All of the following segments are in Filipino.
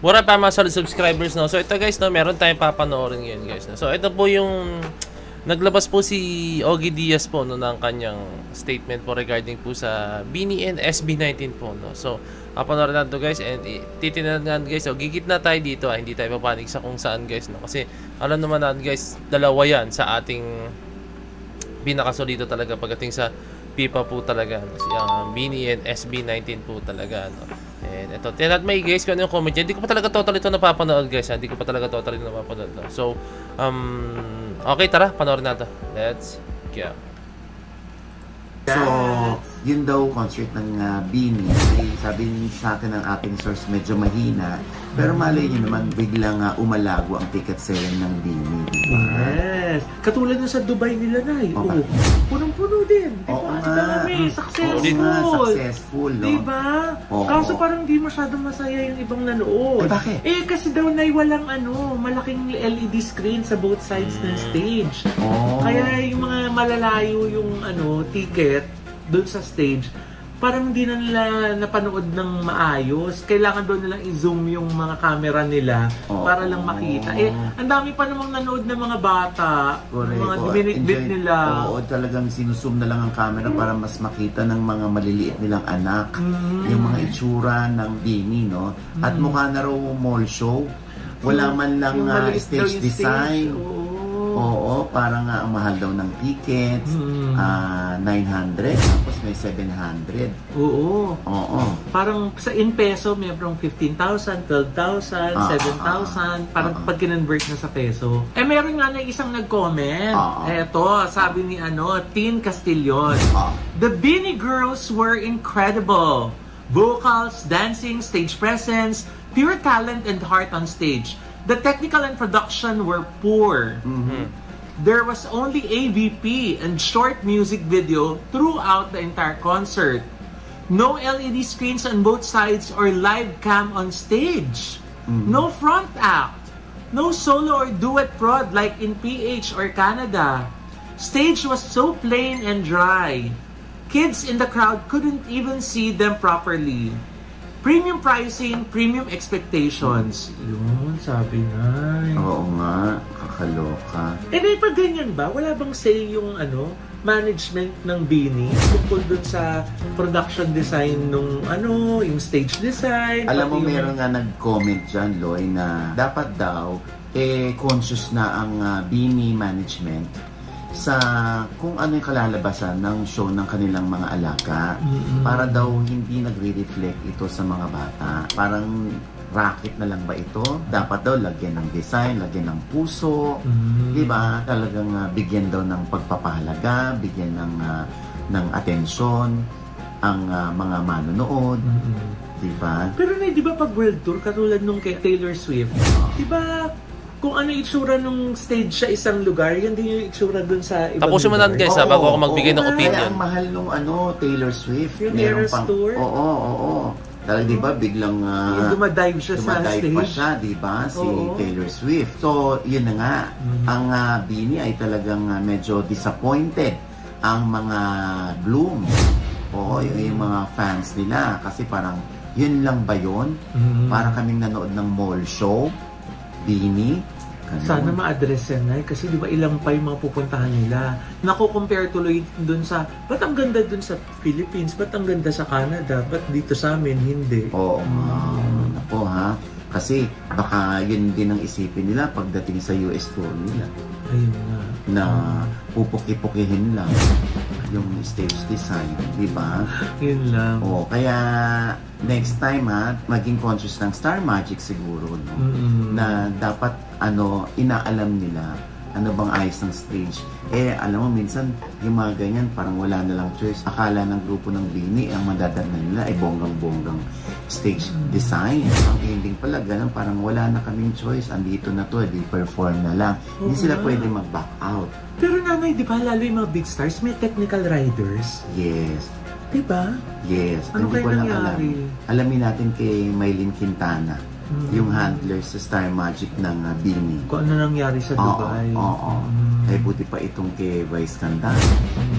What up mga solid subscribers, no? So ito guys, no, meron tayong papanoorin ngayon guys, no? So ito po yung naglabas po si Ogie Diaz po, no, ng kanyang statement po regarding po sa BINI and SB19 po, no? So papanoorin natin to guys, and titingnan nga guys, so gigit na tayo dito, hindi tayo papanig sa kung saan guys, no? Kasi alam naman natin guys, dalawa yan sa ating pinakasolito talaga pagdating sa pipa po talaga, no? Yung BINI and SB19 po talaga, no? And ito, tinat may guys kung ano yung comment dyan. Hindi ko pa talaga total ito napapanood guys, ha? Hindi ko pa talaga total ito napapanood, no? So, okay, tara, panoorin natin. Let's go. So, yun daw concert ng BINI. Sabi sa akin ng ating source medyo mahina. Pero malay nyo naman, biglang umalago ang ticket selling ng BINI. Yes! Katulad na sa Dubai nila na eh. Okay. Punong-puno din. Oo nga. Dami, successful. Successful, no? Diba? Kaso parang di masyadong masaya yung ibang nanood. Bakit? Kasi daw na walang malaking LED screen sa both sides ng stage. Kaya yung mga malalayo yung ticket doon sa stage, parang hindi na nila napanood ng maayos. Kailangan doon nilang i-zoom yung mga camera nila para lang makita. Ang dami pa namang nanood ng mga bata. Mga diminit-bit nila. Oo, talagang sinuzoom na lang ang camera para mas makita ng mga maliliit nilang anak. Yung mga itsura ng BINI, no? At mukha na raw mall show. Wala man lang stage design. Oo, parang ang mahal daw ng tickets, 900, tapos may 700. Oo. Parang sa in peso, mayroong 15,000, 12,000, 7,000, parang pag kinonvert na sa peso. Meron nga na isang nag-comment. Eto, sabi ni Tin Castillon. The BINI girls were incredible. Vocals, dancing, stage presence, pure talent and heart on stage. The technical and production were poor. There was only AVP and short music video throughout the entire concert. No LED screens on both sides or live cam on stage. No front act. No solo or duet prod like in PH or Canada. Stage was so plain and dry. Kids in the crowd couldn't even see them properly. Premium pricing, premium expectations. Yun, sabi nga. Oo nga, kakaloka. Pag ganyan ba, wala bang say yung management ng BINI tungkol dun sa production design nung yung stage design? Alam mo, meron nga nag-comment dyan, Loy, na dapat daw, conscious na ang BINI management sa kung ano yung kalalabasan ng show ng kanilang mga alaga. Para daw hindi nagre-reflect ito sa mga bata. Parang racket na lang ba ito? Dapat daw lagyan ng design, lagyan ng puso, diba? Talagang bigyan daw ng pagpapahalaga, bigyan ng atensyon ang mga manonood. Diba? Pero di ba pag world tour, katulad nung kay Taylor Swift, diba kung ano itsura nung stage sa isang lugar, yan din yung itsura dun sa ibang Tapusin mo na guys, bago ako magbigay ng opinion. Kaya ang mahal nung Taylor Swift. Yung Eras Tour? Oo. Talagang diba biglang dumadive siya sa stage. Dumadive pa siya, diba? Si Taylor Swift. So, yun na nga. Ang BINI ay talagang medyo disappointed ang mga Bloom. Yung mga fans nila. Kasi parang, yun lang ba yun? Para kaming nanood ng mall show. BINI. Sana ma-address yan, kasi di ba ilang pa yung mga pupuntahan nila. Nako-compare tuloy dun sa, ba't ang ganda dun sa Philippines? Ba't ang ganda sa Canada? Ba't dito sa amin hindi? Oo, nako ha. Kasi baka yun din ang isipin nila pagdating sa US tour nila. Ayun nga. Na pupuki-pukihin lang yung stage design, di ba? Yun lang. Kaya next time maging conscious ng Star Magic siguro, no? Na dapat inaalam nila ano bang ayos ng stage. Alam mo, minsan yung mga ganyan parang wala na lang choice. Akala ng grupo ng BINI ang madadala nila ay bonggang-bonggang stage design. Ang ending pala ganun, parang wala na kaming choice. Andito na to, di perform na lang. Hindi sila pwede mag-back out. Pero nanay, di ba lalo yung mga big stars may technical riders? Yes. Di ba? Yes. Ano kayo nangyari? Alamin natin kay Maylin Quintana. Yung handler sa Star Magic ng BINI. Kung ano nangyari sa Dubai. Ay buti pa itong kay Vice Ganda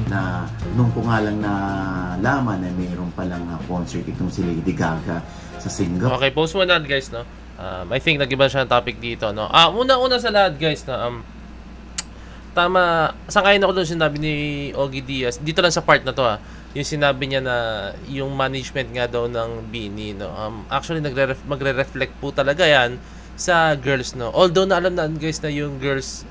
na nung ko nga lang nalaman na mayroon palang concert itong si Lady Gaga sa Singapore. Okay, post mo na guys, no? I think nag-iba siya ng topic dito, no? Una sa lahat, guys, na tama, sangayon ako doon sinabi ni Ogie Diaz, dito lang sa part na to, yung sinabi niya na yung management nga daw ng BINI, no? Actually, magre-reflect po talaga yan sa girls, no? Although na alam na, guys, na yung girls,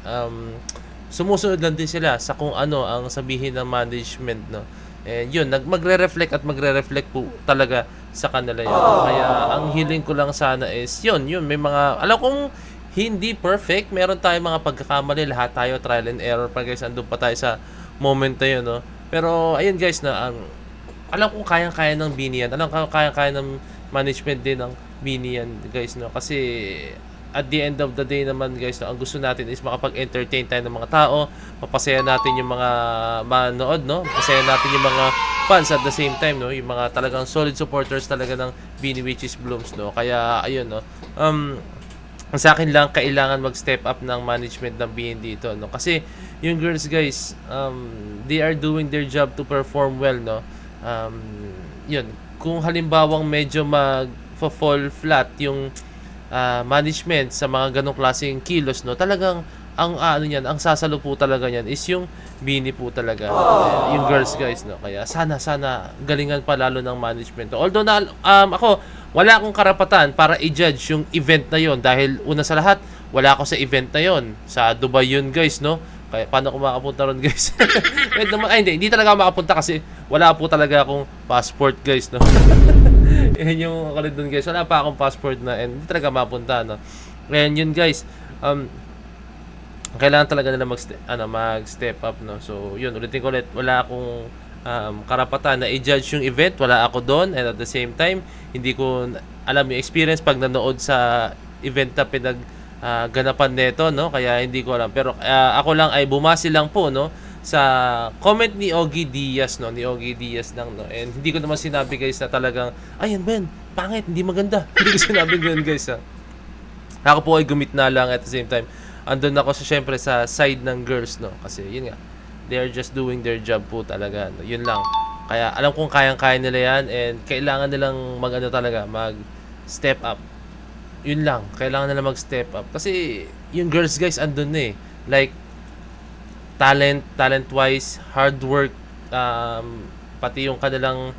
sumusunod lang din sila sa kung ano ang sabihin ng management, no? Yun, magre-reflect at magre-reflect po talaga sa kanila yun. Kaya, ang hiling ko lang sana is, yun, may mga, alam kong, hindi perfect. Meron tayong mga pagkakamali. Lahat tayo trial and error pa, guys. Andun pa tayo sa moment na yun, no? Pero, ayun, guys, na alam kong kayang-kaya ng BINI yan. Alam kong kayang-kaya ng management din ng BINI yan, guys, no? Kasi, at the end of the day naman, guys, no, ang gusto natin is makapag-entertain tayo ng mga tao. Mapasaya natin yung mga manood, no? Mapasaya natin yung mga fans at the same time, no? Yung mga talagang solid supporters talaga ng BINI, which is Blooms, no? Kaya, ayun, no? Sa akin lang, kailangan mag-step up ng management ng BINI dito, no? Kasi yung girls, guys, they are doing their job to perform well, no? Yun, kung halimbawang medyo mag-fall flat yung management sa mga ganong klaseng kilos, no? Talagang ang ang sasalo po talaga niyan is yung BINI po talaga. Yung girls, guys, no? Kaya sana galingan pa lalo ng management. Although na ako wala akong karapatan para i-judge yung event na yon dahil una sa lahat, wala ako sa event na yon. Sa Dubai yun, guys, no? Kaya paano ako makapunta ron, guys? Hindi talaga makapunta kasi wala po talaga akong passport, guys, no? Yan yung kalit doon, guys. Wala pa akong passport na and hindi talaga makapunta, no? Ngayon yun, guys, kailangan talaga nila mag-step up, no? So, yun, ulitin ko ulit, wala akong karapatan na i-judge yung event, wala ako doon, and at the same time, hindi ko alam yung experience pag nanood sa event na ganapan nito, no? Kaya hindi ko alam, pero ako lang ay bumasi lang po, no, sa comment ni Ogie Diaz, no, lang, no, and hindi ko naman sinabi, guys, na talagang ayan Ben, pangit, hindi maganda. Hindi ko sinabi ganun, guys, Ako po ay gumitna lang at the same time. Andun ako syempre sa side ng girls, no, kasi yun nga, they are just doing their job po talaga, no? Yun lang. Kaya alam kong kayang-kaya nila yan and kailangan nilang mag-step up. Yun lang, kailangan nila mag-step up. Kasi yung girls, guys, andun na like talent-wise, hard work, pati yung kanilang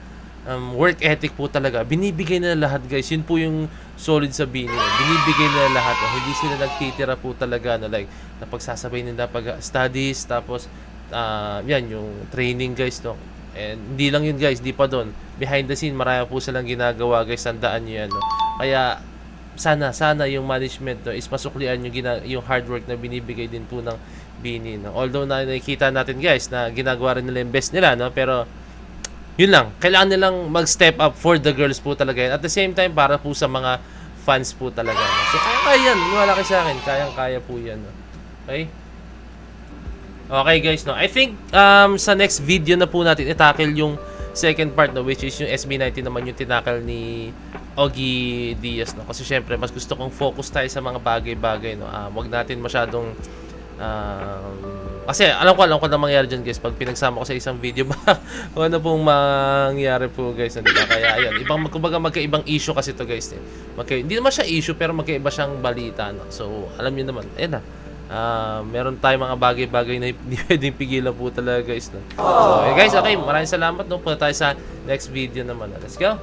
work ethic po talaga. Binibigay nila lahat, guys. Yun po yung solid sa BINI. Binibigay nila lahat. Hindi sila nagtitira po talaga na like napagsasabay nila pag-studies tapos yan yung training, guys, no. And hindi lang yun, guys, di pa doon. Behind the scene, marami po silang ginagawa, guys. Tandaan nyo yan, no? Kaya sana yung management, no, is masuklian yung hard work na binibigay din po ng BINI, no? Although nakikita natin, guys, na ginagawa rin nila yung best nila, no? Pero yun lang, kailangan nilang mag-step up for the girls po talaga yan. At the same time, para po sa mga fans po talaga, no? So kaya yan, wala kayo sa akin, kaya po yan, no? Okay? Okay, guys, no? I think sa next video na po natin i-tackle yung second part, no, which is yung SB19 naman yung tinakal ni Ogie Diaz, no? Kasi syempre mas gusto kong focus tayo sa mga bagay-bagay, no? Wag natin masyadong kasi alam ko na mangyayari dyan, guys, pag pinagsama ko sa isang video ba kung ano pong mangyayari po, guys, diba? Kaya ayun, kumbaga magkaibang issue kasi to, guys, hindi naman siya issue pero magkaiba siyang balita, no? So alam niyo naman, ayun na, meron tayong mga bagay-bagay na hindi pwedeng pigilan po talaga, guys, no? So guys, okay, maraming salamat, no? Punta tayo sa next video naman, let's go.